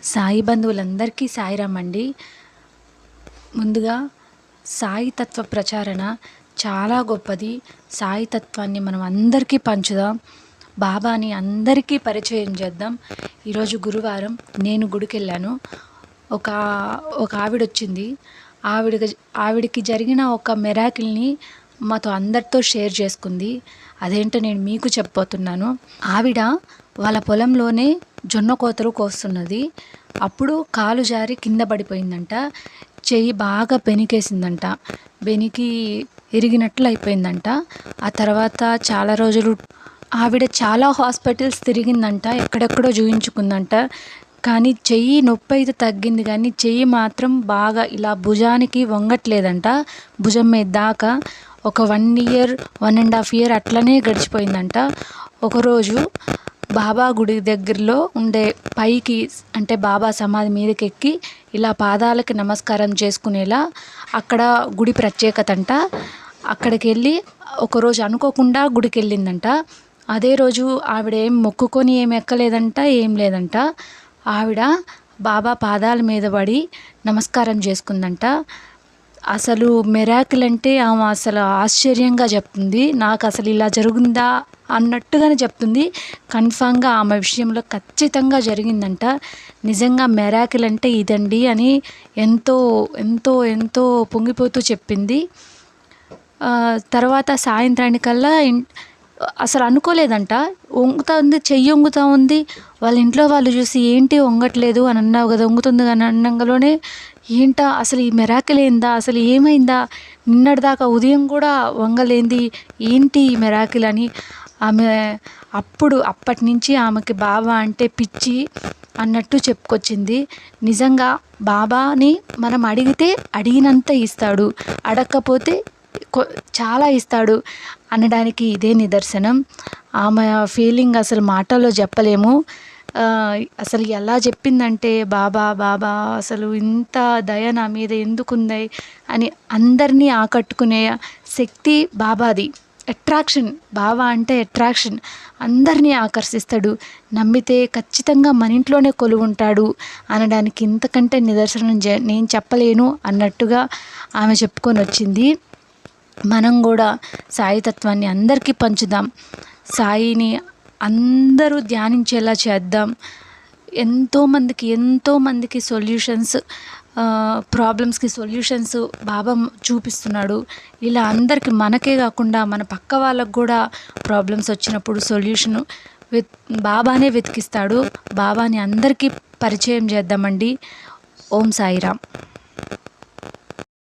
సాయి బంధువులందరికీ సాయిరామ్ అండి. ముందుగా సాయి తత్వ ప్రచారణ చాలా గొప్పది. సాయి తత్వాన్ని మనం అందరికీ పంచుదాం. బాబాని అందరికీ పరిచయం చేద్దాం. ఈరోజు గురువారం నేను గుడికి వెళ్ళాను. ఒక ఆవిడ వచ్చింది. ఆవిడకి జరిగిన ఒక మిరాకిల్ని మాతో అందరితో షేర్ చేసుకుంది. అదేంటో నేను మీకు చెప్పబోతున్నాను. ఆవిడ వాళ్ళ పొలంలోనే జొన్న కోతలు కోస్తున్నది. అప్పుడు కాలు జారి కింద పడిపోయిందంట. చెయ్యి బాగా బెనికేసిందంట. బెనికి ఇరిగినట్లు అయిపోయిందంట. ఆ తర్వాత చాలా రోజులు ఆవిడ చాలా హాస్పిటల్స్ తిరిగిందంట, ఎక్కడెక్కడో చూయించుకుందంట. కానీ చెయ్యి నొప్పి అయితే తగ్గింది, కానీ చెయ్యి మాత్రం బాగా ఇలా భుజానికి వంగట్లేదంట. భుజం మీద దాకా ఒక 1 ఇయర్ 1.5 ఇయర్ అట్లనే గడిచిపోయిందంట. ఒకరోజు బాబా గుడి దగ్గరలో ఉండే పైకి, అంటే బాబా సమాధి మీదకి ఎక్కి ఇలా పాదాలకి నమస్కారం చేసుకునేలా అక్కడ గుడి ప్రత్యేకత అంట. అక్కడికి వెళ్ళి ఒకరోజు అనుకోకుండా గుడికి వెళ్ళిందంట. అదే రోజు ఆవిడ ఏం మొక్కుకొని ఏం ఎక్కలేదంట, ఏం లేదంట. ఆవిడ బాబా పాదాల మీద పడి నమస్కారం చేసుకుందంట. అసలు మిరాకిల్ అంటే ఆమె అసలు ఆశ్చర్యంగా చెప్తుంది. నాకు అసలు ఇలా జరుగుందా అన్నట్టుగానే చెప్తుంది. కన్ఫామ్గా ఆమె విషయంలో ఖచ్చితంగా జరిగిందంట. నిజంగా మిరాకిల్ అంటే ఇదండి అని ఎంతో ఎంతో ఎంతో పొంగిపోతూ చెప్పింది. తర్వాత సాయంత్రానికల్లా అసలు అనుకోలేదంట, వంగుతా ఉంది, చెయ్యి వంగుతూ ఉంది. వాళ్ళ ఇంట్లో వాళ్ళు చూసి ఏంటి వంగట్లేదు అని అన్నావు కదా, వంగుతుంది అని అన్నంగలోనే ఏంటా అసలు ఈ మిరాకిల్ ఏందా, అసలు ఏమైందా, నిన్నటిదాకా ఉదయం కూడా వంగలేంది, ఏంటి ఈ మిరాకిల్ అని ఆమె అప్పటి నుంచి ఆమెకి బాబా అంటే పిచ్చి అన్నట్టు చెప్పుకొచ్చింది. నిజంగా బాబాని మనం అడిగితే అడిగినంత ఇస్తాడు, అడగకపోతే చాలా ఇస్తాడు అనడానికి ఇదే నిదర్శనం. ఆమె ఫీలింగ్ అసలు మాటల్లో చెప్పలేము. అసలు ఎలా చెప్పిందంటే, బాబా బాబా అసలు ఇంత దయ నా మీద ఎందుకుంది అని అందరినీ ఆకట్టుకునే శక్తి బాబాది. అట్రాక్షన్, బాబా అంటే అట్రాక్షన్, అందరినీ ఆకర్షిస్తాడు. నమ్మితే ఖచ్చితంగా మన ఇంట్లోనే కొలువుంటాడు అనడానికి ఇంతకంటే నిదర్శనం నేను చెప్పలేను అన్నట్టుగా ఆమె చెప్పుకొని వచ్చింది. మనం కూడా సాయితత్వాన్ని అందరికీ పంచుదాం. సాయిని అందరూ ధ్యానించేలా చేద్దాం. ఎంతోమందికి సొల్యూషన్స్, ప్రాబ్లమ్స్కి సొల్యూషన్స్ బాబా చూపిస్తున్నాడు. ఇలా అందరికీ, మనకే కాకుండా మన పక్క వాళ్ళకు కూడా ప్రాబ్లమ్స్ వచ్చినప్పుడు సొల్యూషన్ బాబానే వెతికిస్తాడు. బాబాని అందరికీ పరిచయం చేద్దామండి. ఓం సాయిరామ్.